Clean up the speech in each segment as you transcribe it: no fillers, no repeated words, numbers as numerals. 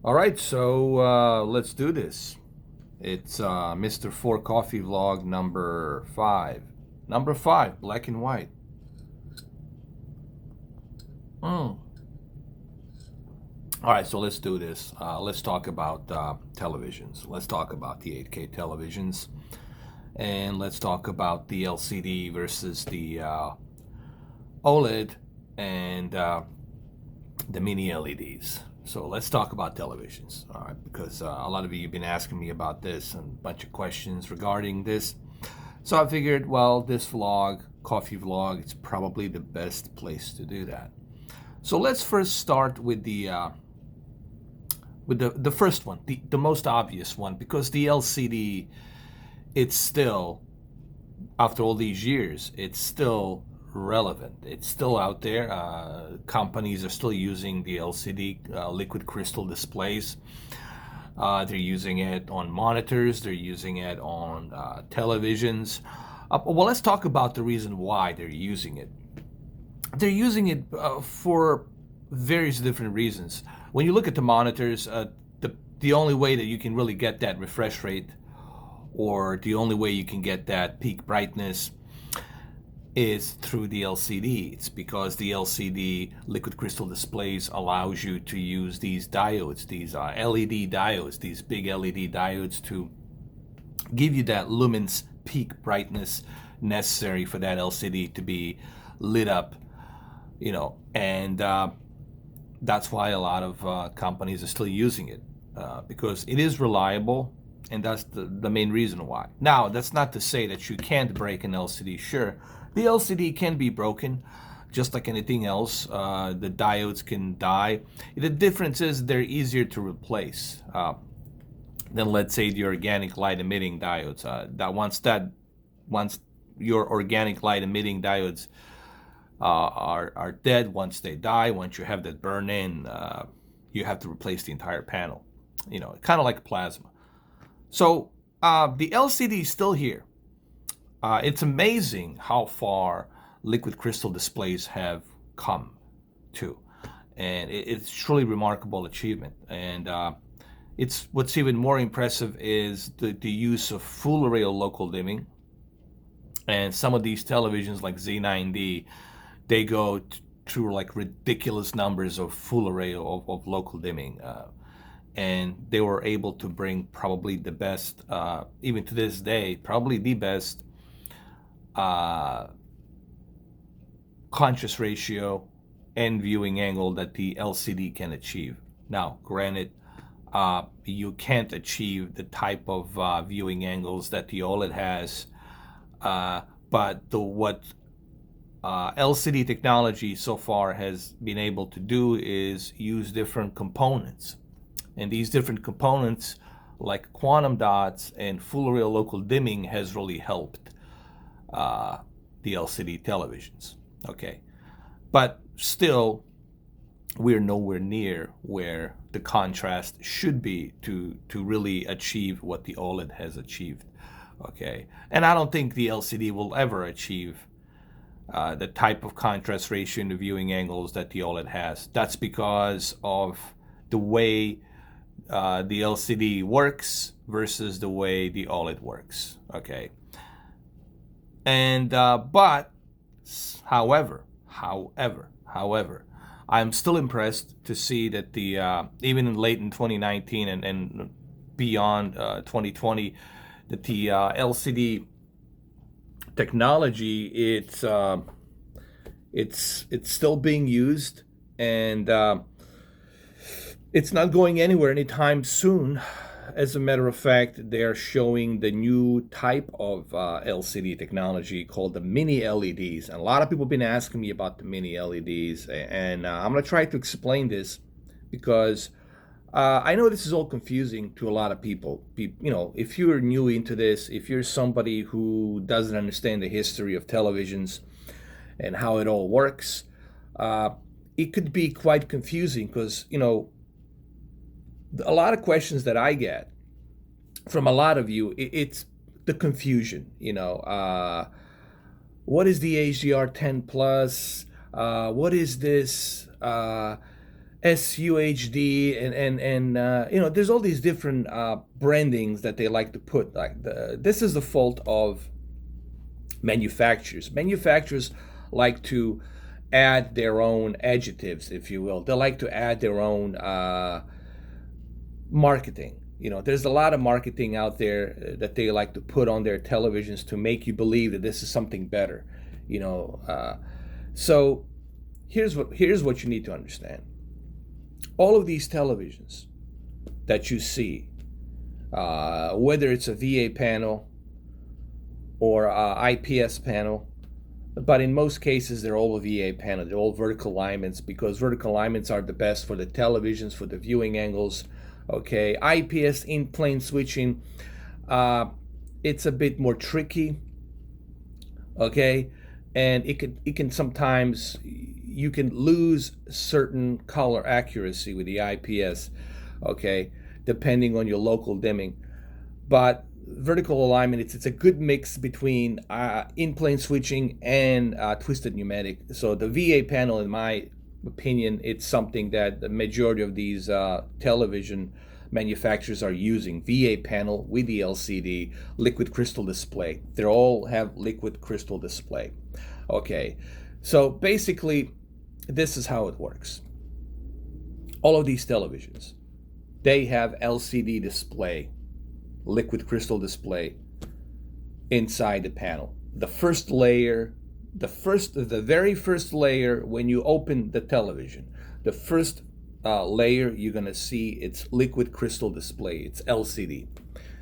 All right, so let's do this. It's Mr4Koffee Vlog number 5. Number 5, black and white. Mm. All right, so let's do this. Let's talk about televisions. Let's talk about the 8K televisions. And let's talk about the LCD versus the OLED and the mini LEDs. So let's talk about televisions, all right? Because a lot of you have been asking me about this and a bunch of questions regarding this. So I figured, well, this vlog, coffee vlog, it's probably the best place to do that. So let's first start with the first one, the most obvious one, because the LCD, it's still, after all these years, it's still relevant. It's still out there. Companies are still using the LCD liquid crystal displays. They're using it on monitors. They're using it on televisions. Well, let's talk about the reason why they're using it. They're using it for various different reasons. When you look at the monitors, the only way that you can really get that refresh rate, or the only way you can get that peak brightness, is through the LCD. It's because the LCD liquid crystal displays allows you to use these diodes, these LED diodes, these big LED diodes, to give you that lumens peak brightness necessary for that LCD to be lit up, and that's why a lot of companies are still using it, because it is reliable, and that's the main reason why. Now, that's not to say that you can't break an LCD. Sure, the LCD can be broken, just like anything else. The diodes can die. The difference is they're easier to replace than, let's say, the organic light emitting diodes. Once your organic light emitting diodes are dead, once they die, once you have that burn in, you have to replace the entire panel. Kind of like plasma. So the LCD is still here. It's amazing how far liquid crystal displays have come to, and it's truly remarkable achievement. And it's what's even more impressive is the use of full array local dimming. And some of these televisions, like Z9D, they go through like ridiculous numbers of full array of local dimming. And they were able to bring probably the best, even to this day, probably the best contrast ratio and viewing angle that the LCD can achieve. Now, granted, you can't achieve the type of viewing angles that the OLED has, but what LCD technology so far has been able to do is use different components. And these different components, like quantum dots and full array local dimming, has really helped the LCD televisions. Okay, but still, we're nowhere near where the contrast should be to really achieve what the OLED has achieved. Okay, and I don't think the LCD will ever achieve the type of contrast ratio and the viewing angles that the OLED has. That's because of the way the LCD works versus the way the OLED works. Okay, and but however, I'm still impressed to see that the even in late in 2019 and beyond 2020, that the LCD technology, it's still being used, and it's not going anywhere anytime soon. As a matter of fact, they're showing the new type of LCD technology called the mini LEDs. And a lot of people have been asking me about the mini LEDs, and I'm going to try to explain this because I know this is all confusing to a lot of people. If you're new into this, if you're somebody who doesn't understand the history of televisions and how it all works, it could be quite confusing because, a lot of questions that I get from a lot of you, it's the confusion. What is the HDR 10 plus? What is this? SUHD, and you know, there's all these different brandings that they like to put. Like this is the fault of manufacturers. Manufacturers like to add their own adjectives, if you will. They like to add their own marketing. You know, there's a lot of marketing out there that they like to put on their televisions to make you believe that this is something better. You know, so here's what you need to understand. All of these televisions that you see, whether it's a VA panel or a IPS panel, but in most cases they're all a VA panel. They're all vertical alignments because vertical alignments are the best for the televisions, for the viewing angles. Okay, IPS in plane switching, it's a bit more tricky. Okay, and it can sometimes, you can lose certain color accuracy with the IPS. Okay, depending on your local dimming, but vertical alignment, it's a good mix between in-plane switching and twisted pneumatic. So the VA panel, in my opinion, it's something that the majority of these television manufacturers are using. VA panel with the LCD liquid crystal display. They all have liquid crystal display. Okay, so basically this is how it works. All of these televisions, they have LCD display, liquid crystal display inside the panel. The first layer, the very first layer when you open the television, the first layer you're gonna see, it's liquid crystal display, it's LCD.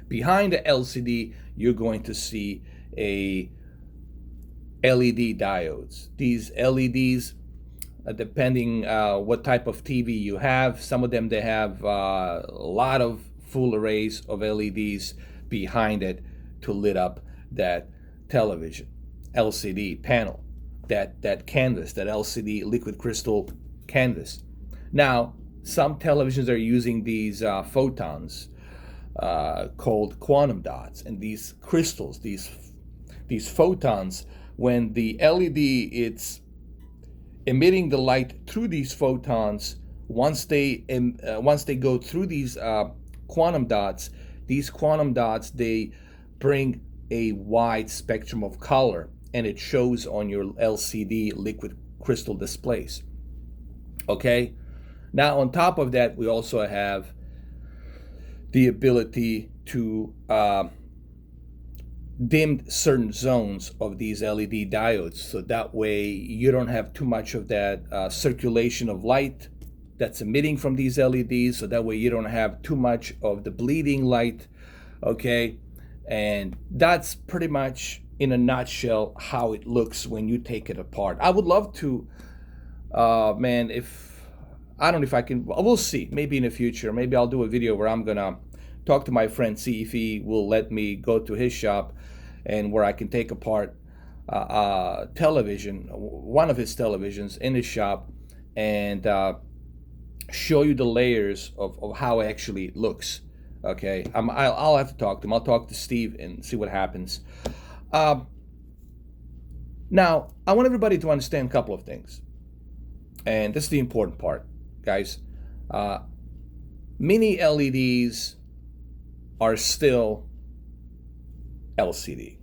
Behind the LCD, you're going to see a LED diodes. These LEDs, depending what type of TV you have, some of them, they have a lot of full arrays of LEDs behind it to lit up that television LCD panel, that canvas, that LCD liquid crystal canvas. Now, some televisions are using these photons called quantum dots, and these crystals, these photons, when the LED, it's emitting the light through these photons, once they go through these quantum dots, they bring a wide spectrum of color, and it shows on your LCD liquid crystal displays. Okay, now on top of that, we also have the ability to dim certain zones of these LED diodes, so that way you don't have too much of that circulation of light that's emitting from these LEDs, so that way you don't have too much of the bleeding light. Okay, and that's pretty much in a nutshell how it looks when you take it apart. I would love to, man, if I don't know if I can, we'll see, maybe in the future, maybe I'll do a video where I'm gonna talk to my friend, see if he will let me go to his shop and where I can take apart television, one of his televisions in his shop, and show you the layers of how it actually looks. Okay, I'll have to talk to him. I'll talk to Steve and see what happens. Now, I want everybody to understand a couple of things, and this is the important part, guys. Mini LEDs are still LCD.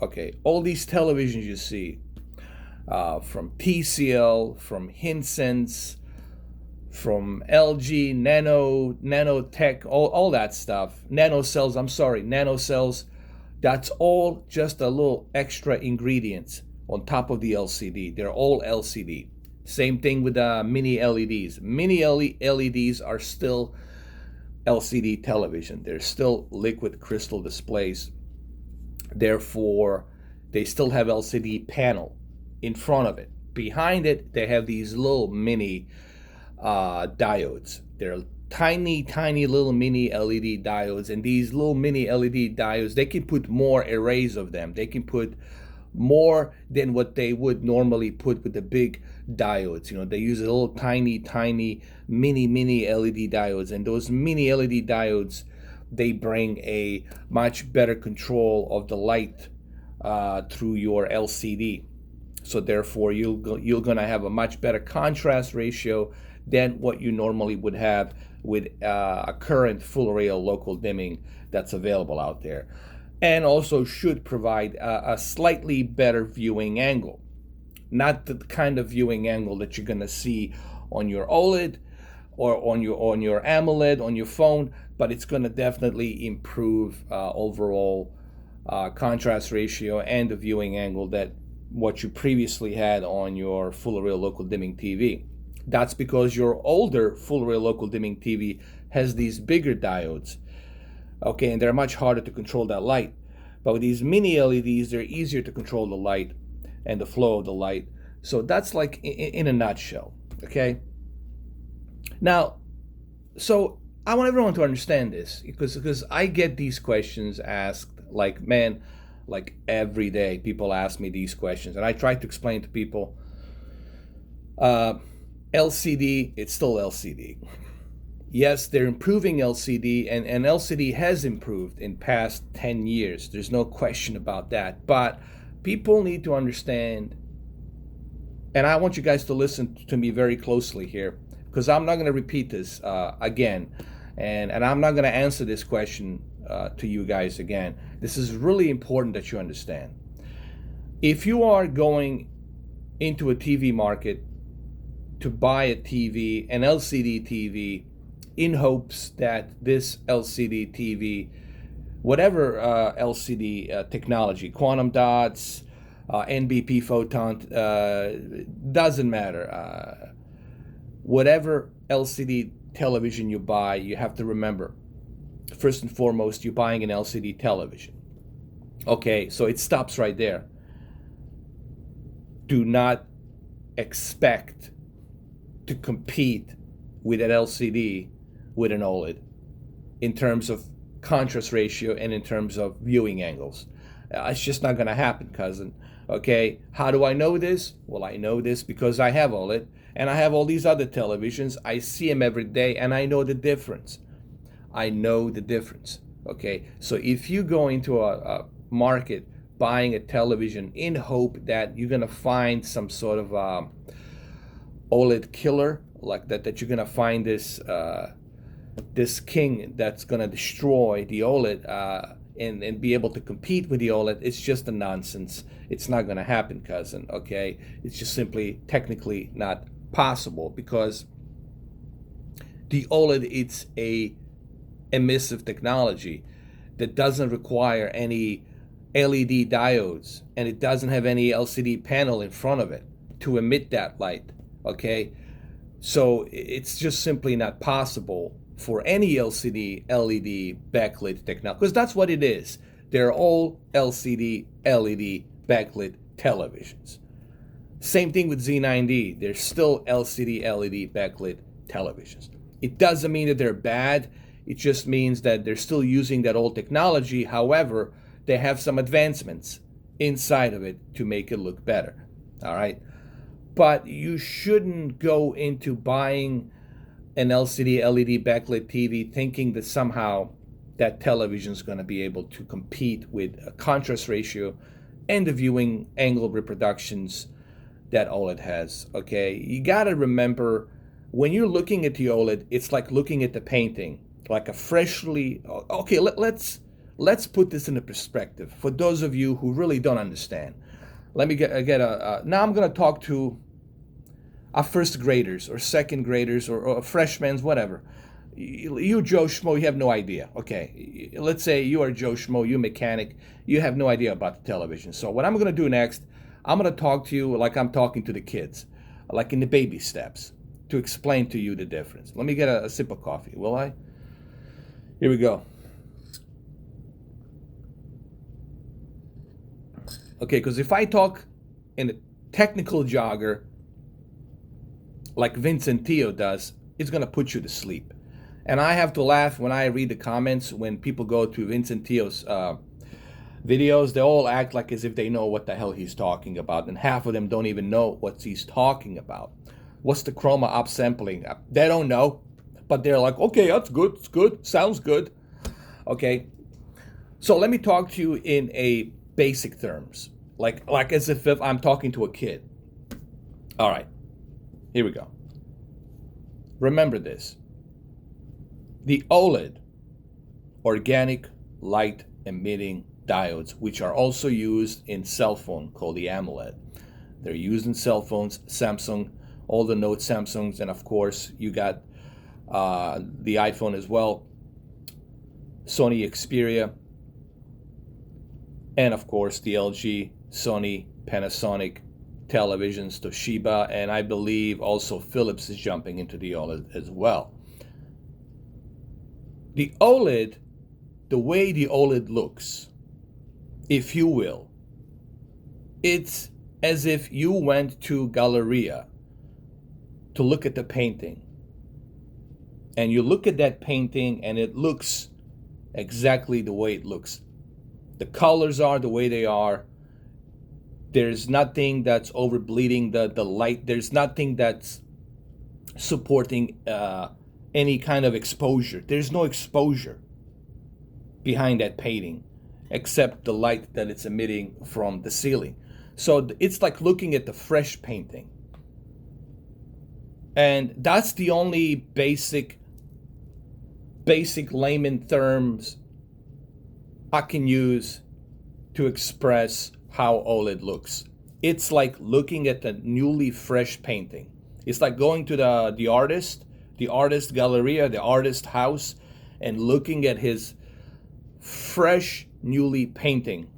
Okay, all these televisions you see, from TCL, from Hisense, from LG, Nanotech, all that stuff, nanocells, that's all just a little extra ingredients on top of the LCD. They're all LCD. Same thing with mini LEDs. Mini LEDs are still LCD television. They're still liquid crystal displays. Therefore, they still have LCD panel in front of it. Behind it, they have these little mini diodes. They're tiny little mini LED diodes, and these little mini LED diodes, they can put more arrays of them. They can put more than what they would normally put with the big diodes. You know, they use a little tiny mini LED diodes, and those mini LED diodes, they bring a much better control of the light through your LCD. So therefore, you're gonna have a much better contrast ratio than what you normally would have with a current full rail local dimming that's available out there, and also should provide a slightly better viewing angle. Not the kind of viewing angle that you're going to see on your OLED or on your AMOLED on your phone, but it's going to definitely improve overall contrast ratio and the viewing angle that what you previously had on your full rail local dimming TV. That's because your older full rail local dimming TV has these bigger diodes, okay, and they're much harder to control that light. But with these mini LEDs, they're easier to control the light and the flow of the light. So that's like in a nutshell, okay? Now, so I want everyone to understand this because I get these questions asked, like, man, like every day people ask me these questions, and I try to explain to people, LCD, it's still LCD. Yes, they're improving LCD, and LCD has improved in past 10 years. There's no question about that. But people need to understand, and I want you guys to listen to me very closely here, because I'm not going to repeat this again, and I'm not going to answer this question to you guys again. This is really important that you understand. If you are going into a TV market to buy a TV, an LCD TV, in hopes that this LCD TV, whatever LCD technology, quantum dots, NBP photon, doesn't matter. Whatever LCD television you buy, you have to remember, first and foremost, you're buying an LCD television. Okay, so it stops right there. Do not expect to compete with an LCD with an OLED in terms of contrast ratio and in terms of viewing angles. It's just not going to happen, cousin. Okay, how do I know this? Well, I know this because I have OLED and I have all these other televisions. I see them every day and I know the difference. I know the difference. Okay, so if you go into a market buying a television in hope that you're going to find some sort of OLED killer, like that you're going to find this this king that's going to destroy the OLED and be able to compete with the OLED, it's just a nonsense. It's not going to happen, cousin, okay? It's just simply technically not possible because the OLED, it's a emissive technology that doesn't require any LED diodes, and it doesn't have any LCD panel in front of it to emit that light, okay? So it's just simply not possible for any LCD, LED, backlit technology, because that's what it is. They're all LCD, LED, backlit televisions. Same thing with Z9D. They're still LCD, LED, backlit televisions. It doesn't mean that they're bad. It just means that they're still using that old technology. However, they have some advancements inside of it to make it look better. All right? But you shouldn't go into buying an LCD, LED backlit TV thinking that somehow that television is going to be able to compete with a contrast ratio and the viewing angle reproductions that OLED has, okay? You got to remember, when you're looking at the OLED, it's like looking at the painting, like a freshly... Okay, let's put this into perspective for those of you who really don't understand. Let me get a... Now I'm going to talk to first graders or second graders or freshmen, whatever. You Joe Schmo, you have no idea. Okay, let's say you are Joe Schmo, you mechanic, you have no idea about the television. So what I'm going to do next, I'm going to talk to you like I'm talking to the kids, like in the baby steps, to explain to you the difference. Let me get a sip of coffee, will I? Here we go. Okay, because if I talk in a technical jogger, like Vincent Tio does, it's going to put you to sleep. And I have to laugh when I read the comments when people go to Vincent Tio's videos. They all act like as if they know what the hell he's talking about, and half of them don't even know what he's talking about. What's the chroma upsampling? They don't know, but they're like, okay, that's good, it's good, sounds good. Okay, so let me talk to you in a basic terms, like as if I'm talking to a kid. All right. Here we go. Remember this. The OLED, organic light emitting diodes, which are also used in cell phone called the AMOLED. They're used in cell phones, Samsung, all the Note Samsungs, and of course you got the iPhone as well, Sony Xperia, and of course the LG, Sony, Panasonic televisions, Toshiba, and I believe also Philips is jumping into the OLED as well. The OLED, the way the OLED looks, if you will, it's as if you went to Galleria to look at the painting. And you look at that painting and it looks exactly the way it looks. The colors are the way they are. There's nothing that's over bleeding the light. There's nothing that's supporting any kind of exposure. There's no exposure behind that painting except the light that it's emitting from the ceiling. So it's like looking at the fresh painting. And that's the only basic layman terms I can use to express how OLED looks. It's like looking at a newly fresh painting. It's like going to the artist galleria, the artist house, and looking at his fresh, newly painting.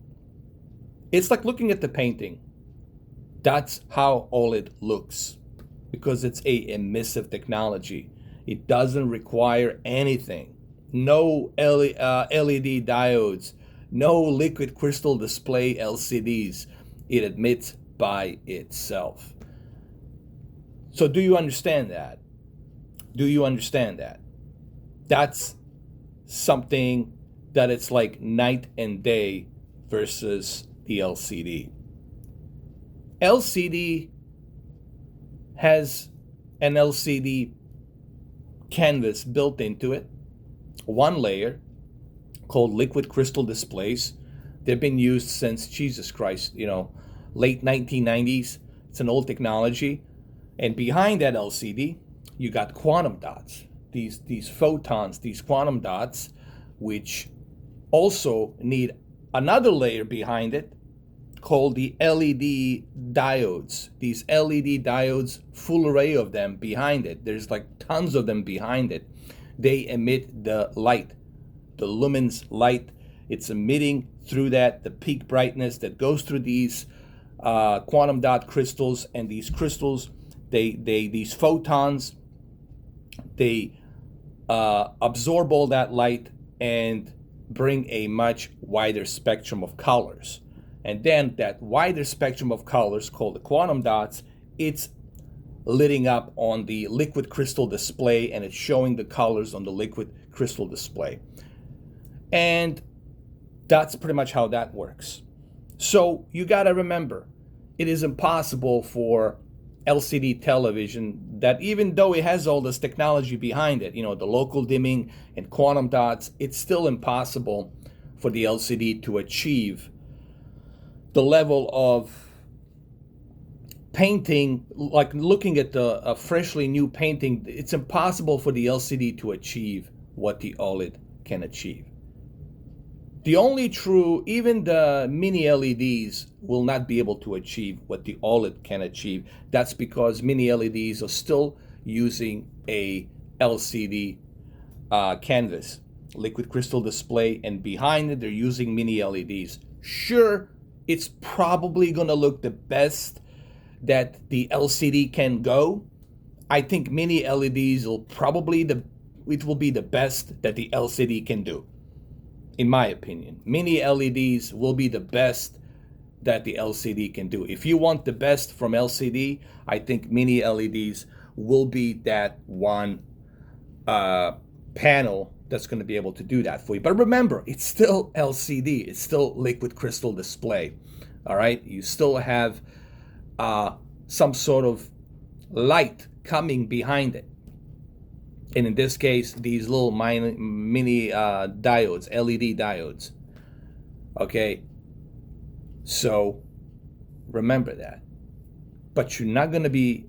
It's like looking at the painting. That's how OLED looks, because it's a emissive technology. It doesn't require anything. No LED diodes, no liquid crystal display LCDs. It emits by itself. So do you understand that? Do you understand that? That's something that it's like night and day versus the LCD. LCD has an LCD canvas built into it, one layer, called liquid crystal displays. They've been used since, Jesus Christ, late 1990s. It's an old technology. And behind that LCD, you got quantum dots, these photons, these quantum dots, which also need another layer behind it called the LED diodes. These LED diodes, full array of them behind it. There's like tons of them behind it. They emit the light, the lumens light. It's emitting through that, the peak brightness that goes through these quantum dot crystals, and these crystals, these photons, they absorb all that light and bring a much wider spectrum of colors. And then that wider spectrum of colors, called the quantum dots, it's lighting up on the liquid crystal display, and it's showing the colors on the liquid crystal display. And that's pretty much how that works. So you got to remember, it is impossible for LCD television, that even though it has all this technology behind it, the local dimming and quantum dots, it's still impossible for the LCD to achieve the level of painting, like looking at a freshly new painting. It's impossible for the LCD to achieve what the OLED can achieve. The only true, even the mini LEDs will not be able to achieve what the OLED can achieve. That's because mini LEDs are still using a LCD canvas, liquid crystal display, and behind it they're using mini LEDs. Sure, it's probably gonna look the best that the LCD can go. I think mini LEDs will probably it will be the best that the LCD can do. In my opinion, mini LEDs will be the best that the LCD can do. If you want the best from LCD, I think mini LEDs will be that one panel that's going to be able to do that for you. But remember, it's still LCD. It's still liquid crystal display. All right, you still have some sort of light coming behind it. And in this case, these little mini diodes, LED diodes. Okay, so remember that. But you're not going to be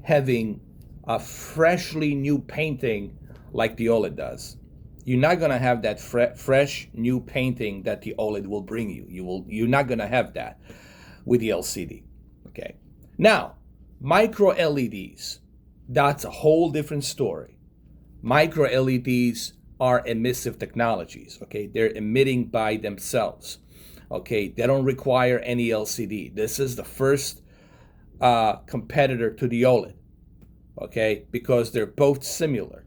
having a freshly new painting like the OLED does. You're not gonna have that fresh new painting that the OLED will bring you. You're not gonna have that with the LCD. Okay. Now, micro LEDs. That's a whole different story. Micro LEDs are emissive technologies. Okay, they're emitting by themselves. Okay, they don't require any LCD. This is the first competitor to the OLED. Okay, because they're both similar.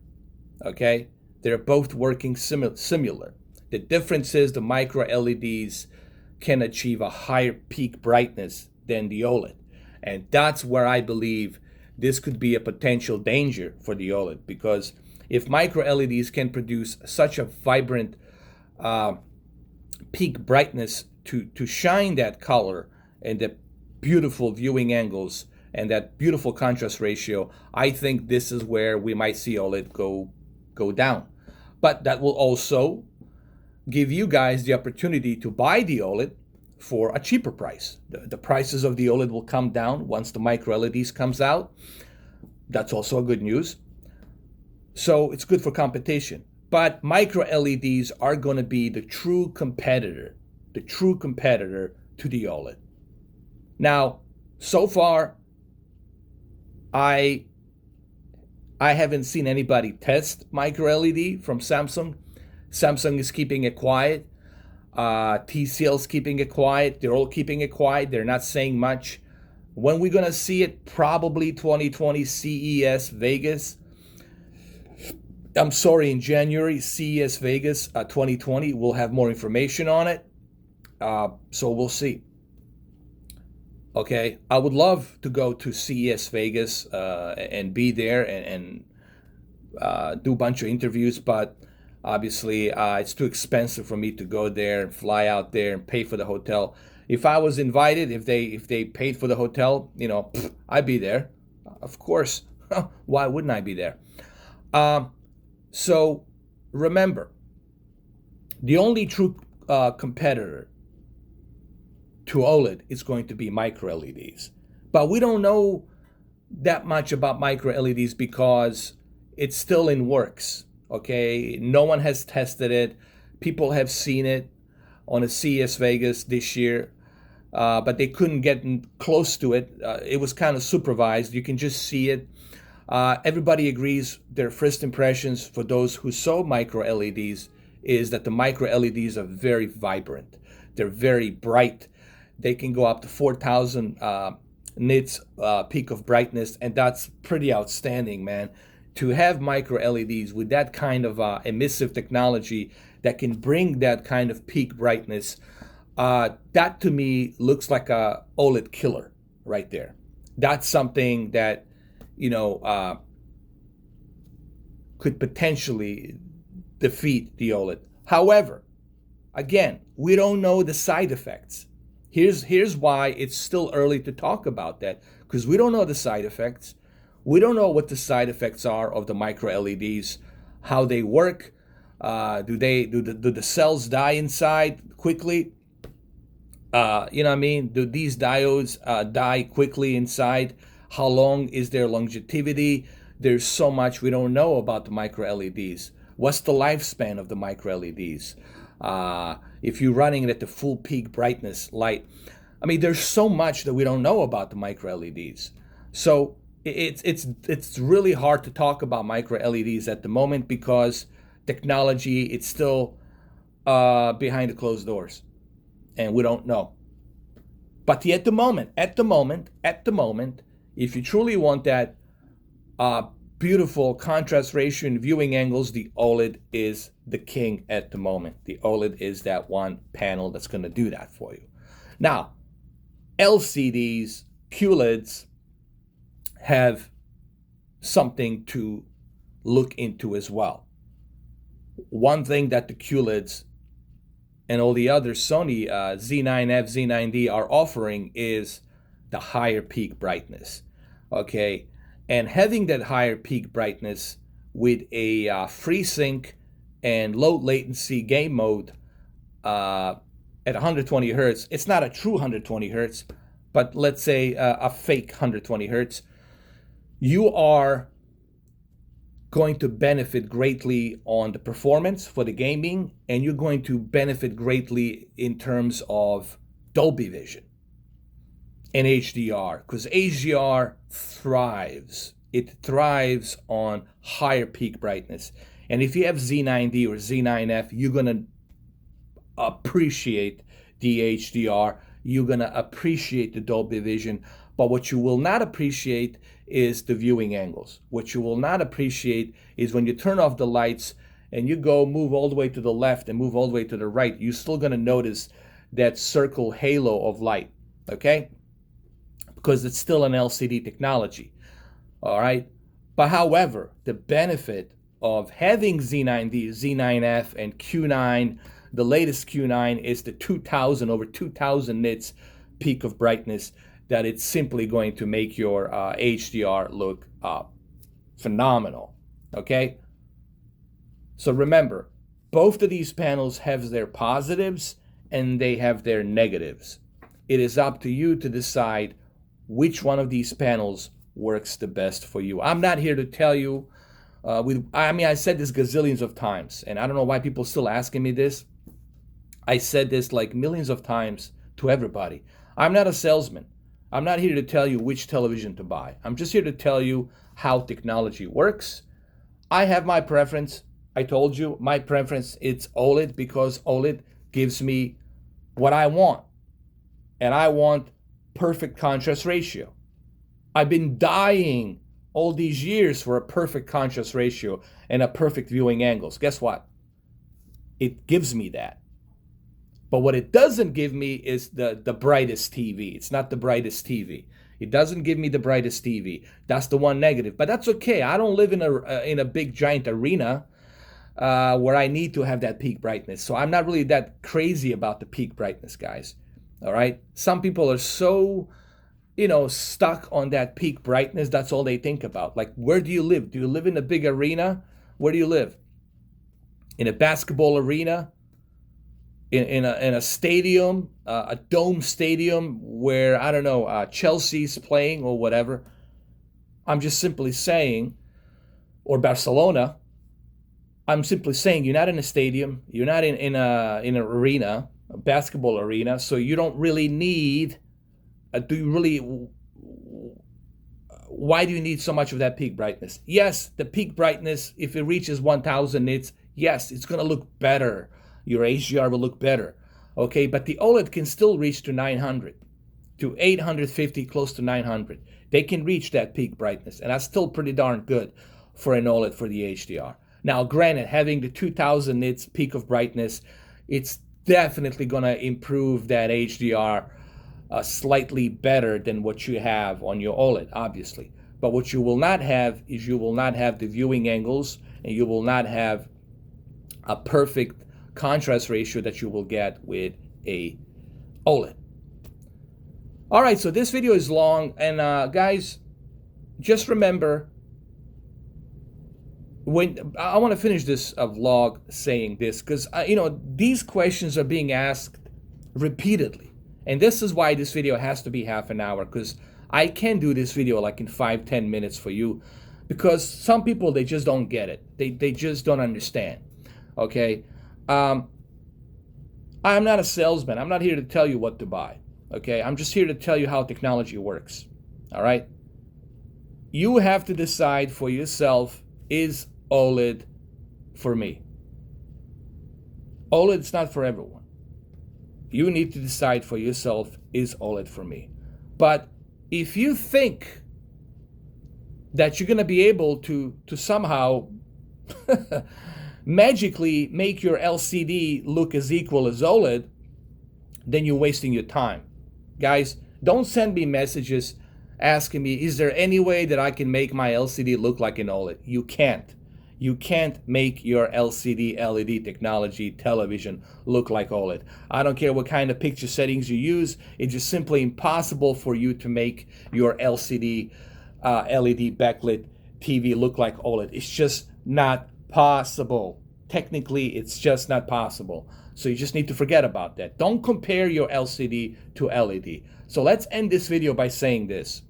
Okay, they're both working similar. The difference is the micro LEDs can achieve a higher peak brightness than the OLED. And that's where I believe this could be a potential danger for the OLED, because if micro LEDs can produce such a vibrant peak brightness to shine that color and the beautiful viewing angles and that beautiful contrast ratio, I think this is where we might see OLED go down. But that will also give you guys the opportunity to buy the OLED for a cheaper price. The prices of the OLED will come down once the micro LEDs comes out. That's also a good news. So it's good for competition. But micro LEDs are going to be the true competitor to the OLED. Now, so far, I haven't seen anybody test micro LED from Samsung. Samsung is keeping it quiet. TCL's keeping it quiet. They're all keeping it quiet. They're not saying much. When we're going to see it? Probably 2020 CES Vegas. I'm sorry, in January, CES Vegas 2020. We'll have more information on it. So we'll see. Okay, I would love to go to CES Vegas and be there and do a bunch of interviews, but obviously it's too expensive for me to go there and fly out there and pay for the hotel. If I was invited, if they paid for the hotel, I'd be there. Of course. Why wouldn't I be there? So remember, the only true competitor to OLED is going to be micro LEDs. But we don't know that much about micro LEDs because it's still in works. Okay, no one has tested it. People have seen it on a CES Vegas this year, but they couldn't get close to it. It was kind of supervised. You can just see it. Everybody agrees their first impressions for those who saw micro LEDs is that the micro LEDs are very vibrant. They're very bright. They can go up to 4,000 nits peak of brightness, and that's pretty outstanding, man. To have micro LEDs with that kind of emissive technology that can bring that kind of peak brightness, that to me looks like a OLED killer right there. That's something that could potentially defeat the OLED. However, again, we don't know the side effects. Here's why it's still early to talk about that, because we don't know the side effects. We don't know what the side effects are of the micro LEDs, how they work. Do the cells die inside quickly? You know what I mean? Do these diodes die quickly inside? How long is their longevity? There's so much we don't know about the micro LEDs. What's the lifespan of the micro LEDs? If you're running it at the full peak brightness light. I mean, there's so much that we don't know about the micro LEDs. So it's really hard to talk about micro LEDs at the moment because technology, it's still behind the closed doors, and we don't know. But at the moment, if you truly want that beautiful contrast ratio and viewing angles, the OLED is the king at the moment. The OLED is that one panel that's going to do that for you. Now, LCDs, QLEDs have something to look into as well. One thing that the QLEDs and all the other Sony Z9F, Z9D are offering is the higher peak brightness. Okay, and having that higher peak brightness with a FreeSync and low latency game mode at 120 hertz. It's not a true 120 hertz, but let's say a fake 120 hertz. You are going to benefit greatly on the performance for the gaming, and you're going to benefit greatly in terms of Dolby Vision and HDR, because HDR thrives. It thrives on higher peak brightness. And if you have Z9D or Z9F, you're going to appreciate the HDR. You're going to appreciate the Dolby Vision. But what you will not appreciate is the viewing angles. What you will not appreciate is when you turn off the lights and you move all the way to the left and move all the way to the right, you're still going to notice that circle halo of light, okay? Because it's still an LCD technology, all right? But however, the benefit of having Z9D, Z9F, and Q9, the latest Q9, is the over 2,000 nits peak of brightness, that it's simply going to make your HDR look phenomenal, okay? So remember, both of these panels have their positives and they have their negatives. It is up to you to decide which one of these panels works the best for you. I'm not here to tell you, I said this gazillions of times, and I don't know why people are still asking me this. I said this like millions of times to everybody. I'm not a salesman. I'm not here to tell you which television to buy. I'm just here to tell you how technology works. I have my preference. I told you my preference, it's OLED, because OLED gives me what I want. And I want perfect contrast ratio. I've been dying all these years for a perfect contrast ratio and a perfect viewing angles. Guess what? It gives me that. But what it doesn't give me is the brightest TV. It's not the brightest TV. It doesn't give me the brightest TV. That's the one negative. But that's okay. I don't live in a big giant arena where I need to have that peak brightness. So I'm not really that crazy about the peak brightness, guys. All right? Some people are so, stuck on that peak brightness. That's all they think about. Like, where do you live? Do you live in a big arena? Where do you live? In a basketball arena? In a stadium, a dome stadium where, I don't know, Chelsea's playing or whatever. I'm just simply saying, or Barcelona, I'm simply saying you're not in a stadium, you're not in an arena, a basketball arena, so you don't really need, why do you need so much of that peak brightness? Yes, the peak brightness, if it reaches 1,000 nits, yes, it's going to look better. Your HDR will look better, okay? But the OLED can still reach to 900, to 850, close to 900. They can reach that peak brightness, and that's still pretty darn good for an OLED for the HDR. Now, granted, having the 2,000 nits peak of brightness, it's definitely going to improve that HDR slightly better than what you have on your OLED, obviously. But what you will not have is you will not have the viewing angles, and you will not have a perfect contrast ratio that you will get with a OLED. All right, so this video is long, and guys, just remember, when I want to finish this vlog saying this, because these questions are being asked repeatedly, and this is why this video has to be half an hour, because I can do this video like in 5-10 minutes for you, because some people, they just don't get it. They just don't understand. Okay. I'm not a salesman. I'm not here to tell you what to buy. Okay. I'm just here to tell you how technology works. All right. You have to decide for yourself, is OLED for me? OLED's not for everyone. You need to decide for yourself, is OLED for me? But if you think that you're going to be able to somehow magically make your LCD look as equal as OLED, then you're wasting your time. Guys, don't send me messages asking me, is there any way that I can make my LCD look like an OLED? You can't. You can't make your LCD LED technology television look like OLED. I don't care what kind of picture settings you use. It's just simply impossible for you to make your LCD LED backlit TV look like OLED. It's just not possible. Technically, it's just not possible. So you just need to forget about that. Don't compare your LCD to LED. So let's end this video by saying this.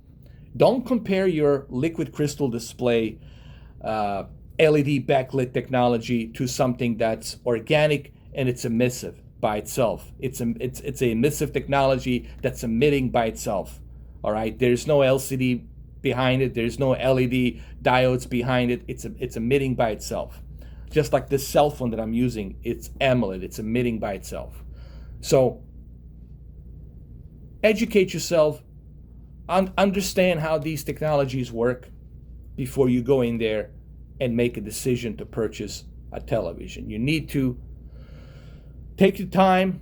Don't compare your liquid crystal display LED backlit technology to something that's organic and it's emissive by itself. It's a emissive technology that's emitting by itself. All right, there's no LCD behind it. There's no LED diodes behind it. It's emitting by itself. Just like this cell phone that I'm using, it's AMOLED. It's emitting by itself. So educate yourself, understand how these technologies work before you go in there and make a decision to purchase a television. You need to take your time,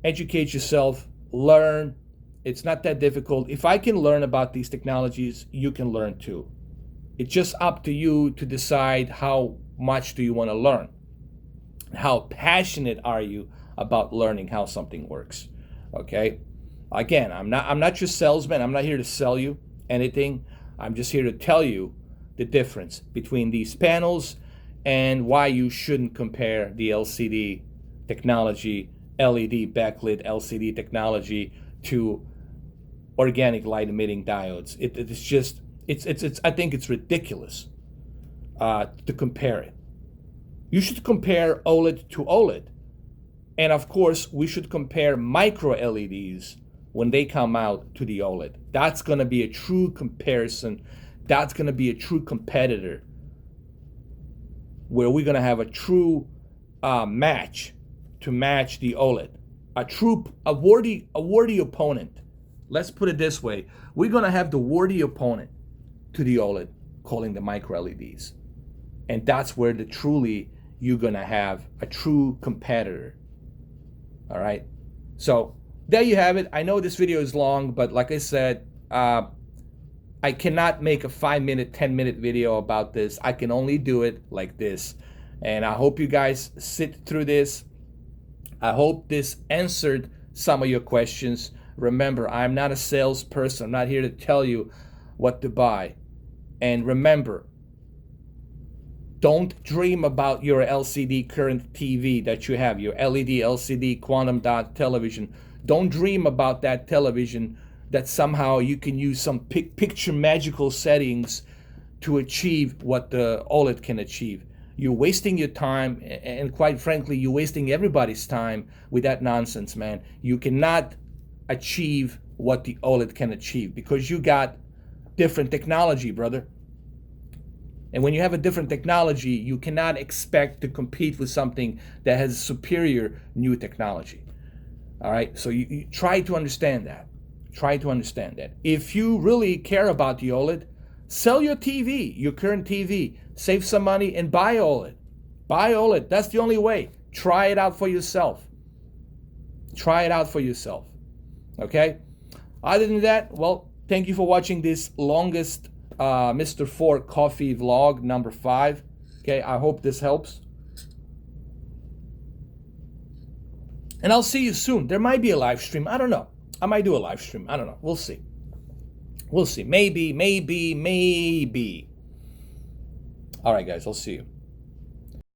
educate yourself, learn. It's not that difficult. If I can learn about these technologies, you can learn too. It's just up to you to decide how much do you want to learn. How passionate are you about learning how something works? Okay? Again, I'm not your salesman. I'm not here to sell you anything. I'm just here to tell you the difference between these panels and why you shouldn't compare the LCD technology, LED backlit LCD technology, to organic light emitting diodes. It's just I think it's ridiculous to compare it. You should compare OLED to OLED, and of course we should compare micro LEDs when they come out to the OLED. That's going to be a true comparison. That's going to be a true competitor, where we're going to have a true match to match the OLED, a worthy opponent. Let's put it this way: we're going to have the worthy opponent to the OLED, calling the micro LEDs, and that's where you're going to have a true competitor. All right, so there you have it. I know this video is long, but like I said, I cannot make a 5-minute, 10-minute video about this. I can only do it like this. And I hope you guys sit through this. I hope this answered some of your questions. Remember, I'm not a salesperson. I'm not here to tell you what to buy. And remember, don't dream about your LCD current TV that you have, your LED LCD quantum dot television. Don't dream about that television that somehow you can use some picture magical settings to achieve what the OLED can achieve. You're wasting your time, and quite frankly, you're wasting everybody's time with that nonsense, man. You cannot achieve what the OLED can achieve because you got different technology, brother. And when you have a different technology, you cannot expect to compete with something that has superior new technology. All right, so you try to understand that. Try to understand that. If you really care about the OLED, sell your TV, your current TV, save some money and buy OLED. Buy OLED. That's the only way. Try it out for yourself. Try it out for yourself. Okay? Other than that, well, thank you for watching this longest Mr4Koffee Vlog number 5. Okay, I hope this helps. And I'll see you soon. There might be a live stream. I don't know. I might do a live stream. I don't know. We'll see. We'll see. Maybe. All right, guys. I'll see you.